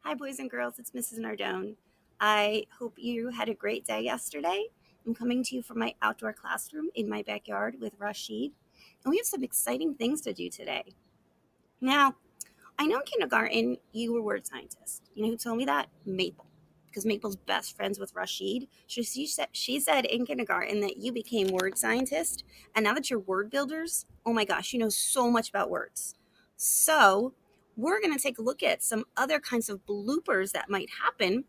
Hi, boys and girls. It's Mrs. Nardone. I hope you had a great day yesterday. I'm coming to you from my outdoor classroom in my backyard with Rashid, and we have some exciting things to do today. Now, I know in kindergarten you were word scientist. You know who told me that? Maple. Because Maple's best friends with Rashid. She said in kindergarten that you became word scientist, and now that you're word builders, oh my gosh, you know so much about words. So, we're going to take a look at some other kinds of bloopers that might happen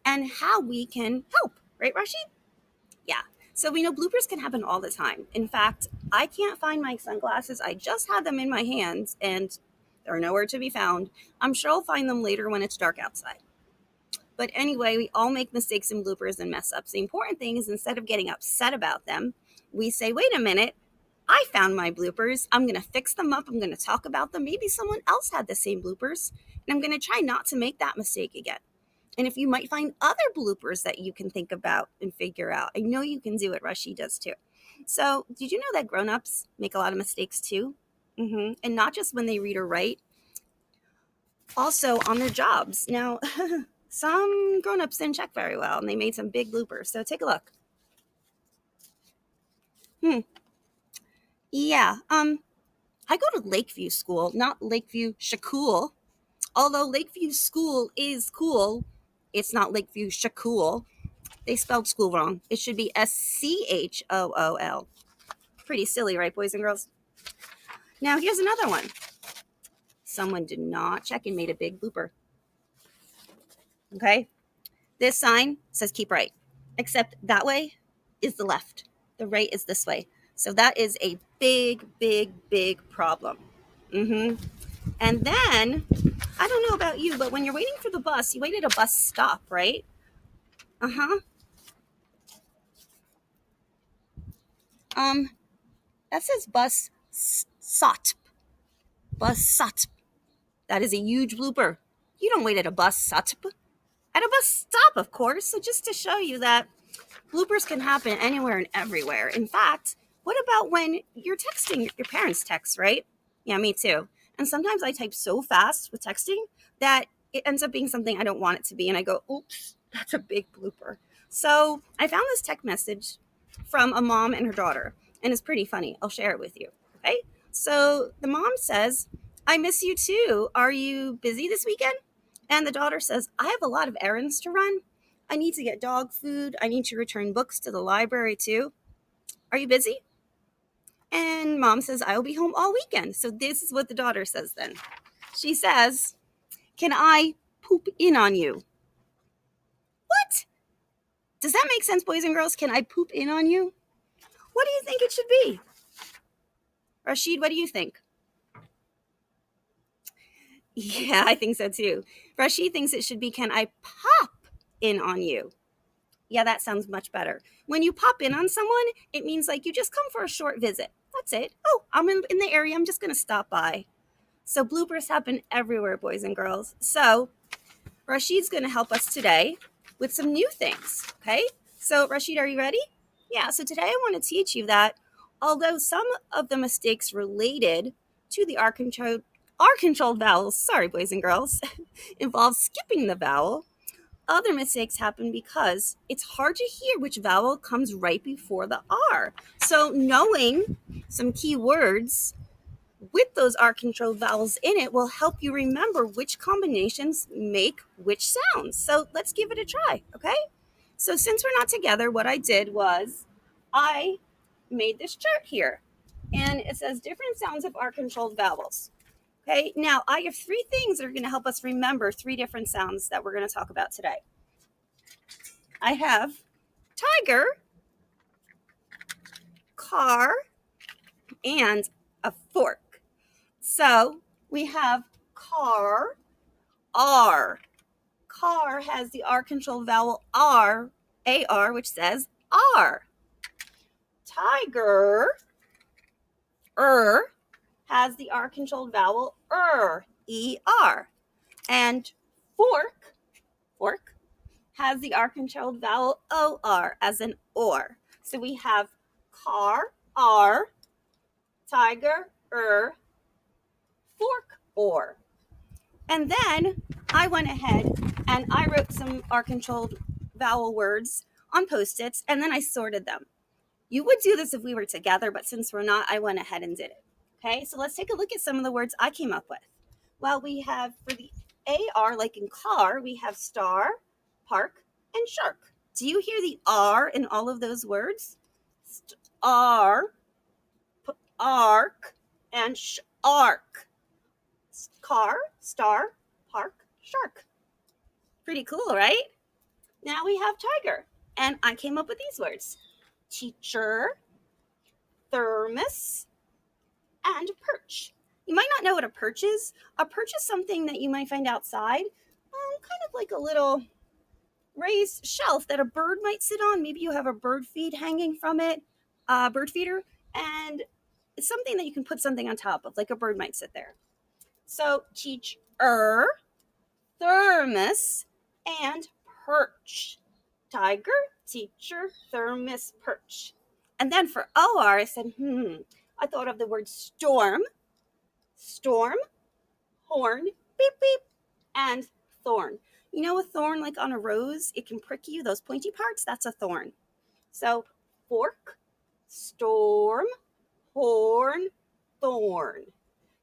and how we can help. Right, Rashid? Yeah. So we know bloopers can happen all the time. In fact, I can't find my sunglasses. I just had them in my hands and they're nowhere to be found. I'm sure I'll find them later when it's dark outside. But anyway, we all make mistakes and bloopers and mess ups. The important thing is instead of getting upset about them, we say, wait a minute, I found my bloopers. I'm going to fix them up. I'm going to talk about them. Maybe someone else had the same bloopers. And I'm going to try not to make that mistake again. And if you might find other bloopers that you can think about and figure out, I know you can do it. Rashi does too. So, did you know that grown-ups make a lot of mistakes too? And not just when they read or write, also on their jobs. Now, some grown-ups didn't check very well and they made some big bloopers. So, take a look. Hmm. Yeah. I go to Lakeview School, not Lakeview Shakool. Although Lakeview School is cool, it's not Lakeview Shakool. They spelled school wrong. It should be School. Pretty silly, right, boys and girls? Now, here's another one. Someone did not check and made a big blooper. Okay? This sign says keep right, except that way is the left. The right is this way. So that is a big, big, big problem. hmm And then, I don't know about you, but when you're waiting for the bus, you wait at a bus stop, right? Uh huh. Um, that says bus sot. Bus sot. That is a huge blooper. You don't wait at a bus stop. At a bus stop, of course. So just to show you that bloopers can happen anywhere and everywhere. In fact, what about when you're texting your parents' text, right? Yeah, me too. And sometimes I type so fast with texting that it ends up being something I don't want it to be. And I go, oops, that's a big blooper. So I found this text message from a mom and her daughter, and it's pretty funny. I'll share it with you. Okay. So the mom says, I miss you too. Are you busy this weekend? And the daughter says, I have a lot of errands to run. I need to get dog food. I need to return books to the library too. Are you busy? And mom says, I will be home all weekend. So this is what the daughter says then. She says, can I poop in on you? What? Does that make sense, boys and girls? Can I poop in on you? What do you think it should be? Rashid, what do you think? Yeah, I think so too. Rashid thinks it should be, can I pop in on you? Yeah, that sounds much better. When you pop in on someone, it means like you just come for a short visit. That's it. Oh, I'm in the area. I'm just going to stop by. So bloopers happen everywhere, boys and girls. So Rashid's going to help us today with some new things. Okay. So Rashid, are you ready? Yeah. So today I want to teach you that although some of the mistakes related to the R controlled vowels, sorry, boys and girls, involve skipping the vowel, other mistakes happen because it's hard to hear which vowel comes right before the R. So knowing some key words with those R controlled vowels in it will help you remember which combinations make which sounds. So let's give it a try, okay? So since we're not together, what I did was I made this chart here and it says different sounds of R controlled vowels. Okay, now I have three things that are going to help us remember three different sounds that we're going to talk about today. I have tiger, car, and a fork. So we have car, R. Car has the R controlled vowel R, AR, which says R. Tiger, has the R controlled vowel ER. And fork, has the R controlled vowel OR as an OR. So we have car, R, tiger, fork, or. And then I went ahead and I wrote some R-controlled vowel words on Post-its, and then I sorted them. You would do this if we were together, but since we're not, I went ahead and did it. Okay, so let's take a look at some of the words I came up with. Well, we have for the AR, like in car, we have star, park, and shark. Do you hear the R in all of those words? R, arc, and arc. Car, star, park, shark. Pretty cool, right? Now we have tiger. And I came up with these words: teacher, thermos, and perch. You might not know what a perch is. A perch is something that you might find outside, kind of like a little raised shelf that a bird might sit on. Maybe you have a bird feed hanging from it, bird feeder, and it's something that you can put something on top of, like a bird might sit there. So teacher, thermos, and perch. Tiger, teacher, thermos, perch. And then for OR, I said, I thought of the word storm, horn, beep, beep, and thorn. You know a thorn like on a rose? It can prick you, those pointy parts? That's a thorn. So fork, storm, horn, thorn.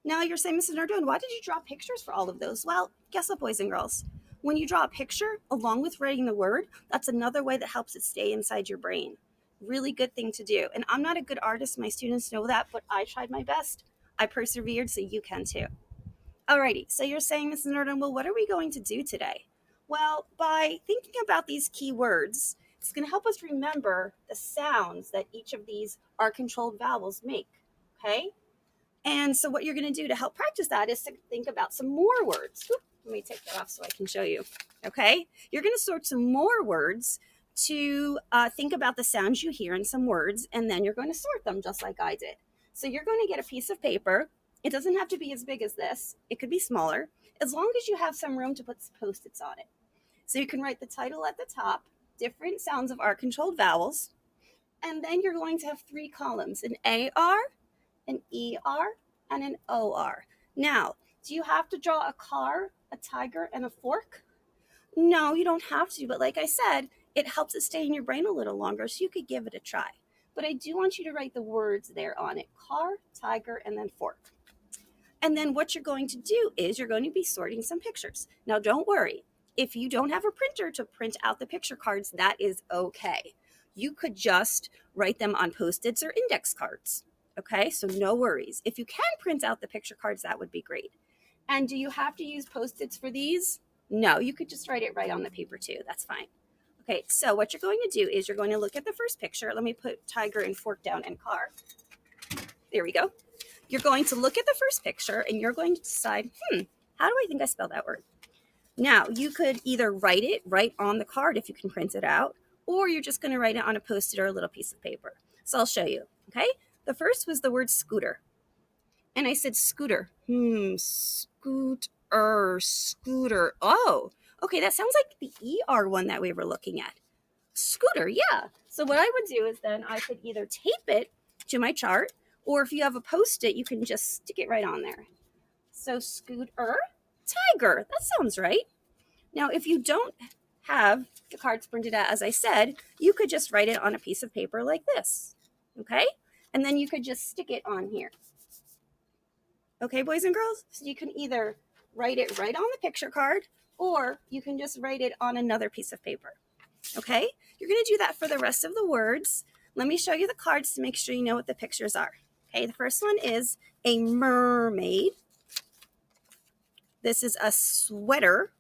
Now you're saying, Mrs. Nardone, why did you draw pictures for all of those? Well, guess what, boys and girls? When you draw a picture along with writing the word, that's another way that helps it stay inside your brain. Really good thing to do. And I'm not a good artist. My students know that, but I tried my best. I persevered, so you can too. Alrighty, so you're saying, Mrs. Nardone, well, what are we going to do today? Well, by thinking about these key words, it's going to help us remember the sounds that each of these R-controlled vowels make, okay? And so what you're going to do to help practice that is to think about some more words. Let me take that off so I can show you. Okay? You're going to sort some more words to think about the sounds you hear in some words, and then you're going to sort them just like I did. So you're going to get a piece of paper. It doesn't have to be as big as this. It could be smaller, as long as you have some room to put Post-its on it. So you can write the title at the top, different sounds of R-controlled vowels, and then you're going to have 3 columns, an AR, an ER, and an OR. Now, do you have to draw a car, a tiger, and a fork? No, you don't have to, but like I said, it helps it stay in your brain a little longer, so you could give it a try. But I do want you to write the words there on it: car, tiger, and then fork. And then what you're going to do is you're going to be sorting some pictures. Now, don't worry. If you don't have a printer to print out the picture cards, that is okay. You could just write them on Post-its or index cards. Okay, so no worries. If you can print out the picture cards, that would be great. And do you have to use Post-its for these? No, you could just write it right on the paper too. That's fine. Okay, so what you're going to do is you're going to look at the first picture. Let me put tiger and fork down and car. There we go. You're going to look at the first picture and you're going to decide, how do I think I spell that word? Now, you could either write it right on the card if you can print it out, or you're just going to write it on a Post-it or a little piece of paper. So I'll show you, okay? The first was the word scooter. And I said scooter. Scooter. Oh, okay, that sounds like the ER one that we were looking at. Scooter, yeah. So what I would do is then I could either tape it to my chart, or if you have a Post-it, you can just stick it right on there. So scooter, tiger. That sounds right. Now, if you don't have the cards printed out, as I said, you could just write it on a piece of paper like this, okay? And then you could just stick it on here. Okay, boys and girls? So you can either write it right on the picture card, or you can just write it on another piece of paper. Okay? You're going to do that for the rest of the words. Let me show you the cards to make sure you know what the pictures are. Okay, the first one is a mermaid. This is a sweater.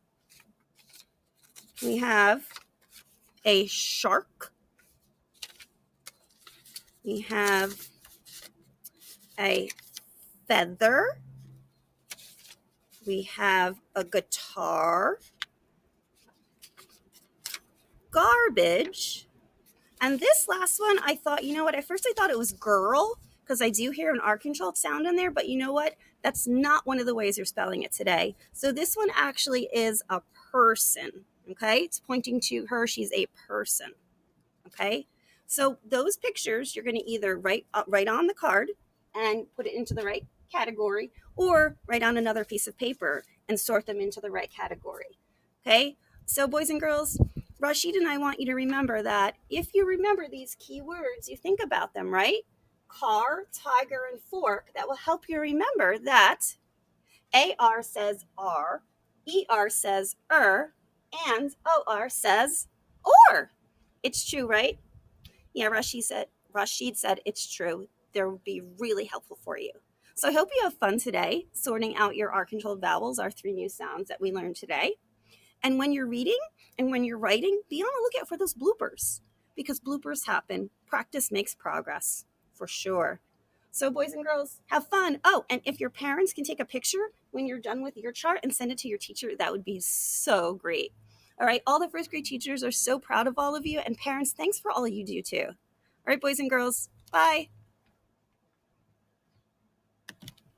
We have a shark. We have a feather. We have a guitar. Garbage. And this last one, I thought, you know what? At first I thought it was girl, because I do hear an R-controlled sound in there, but you know what? That's not one of the ways you're spelling it today. So this one actually is a person, okay? It's pointing to her. She's a person, okay? So those pictures, you're going to either write on the card and put it into the right category, or write on another piece of paper and sort them into the right category. Okay? So, boys and girls, Rashid and I want you to remember that if you remember these key words, you think about them, right? Car, tiger, and fork. That will help you remember that AR says R, ER says and OR says or. It's true, right? Yeah, Rashid said it's true. They will be really helpful for you. So I hope you have fun today sorting out your R controlled vowels, our three new sounds that we learned today. And when you're reading and when you're writing, be on the lookout for those bloopers because bloopers happen. Practice makes progress for sure. So, boys and girls, have fun. Oh, and if your parents can take a picture when you're done with your chart and send it to your teacher, that would be so great. All right, all the first grade teachers are so proud of all of you, and parents, thanks for all you do too. All right, boys and girls, bye.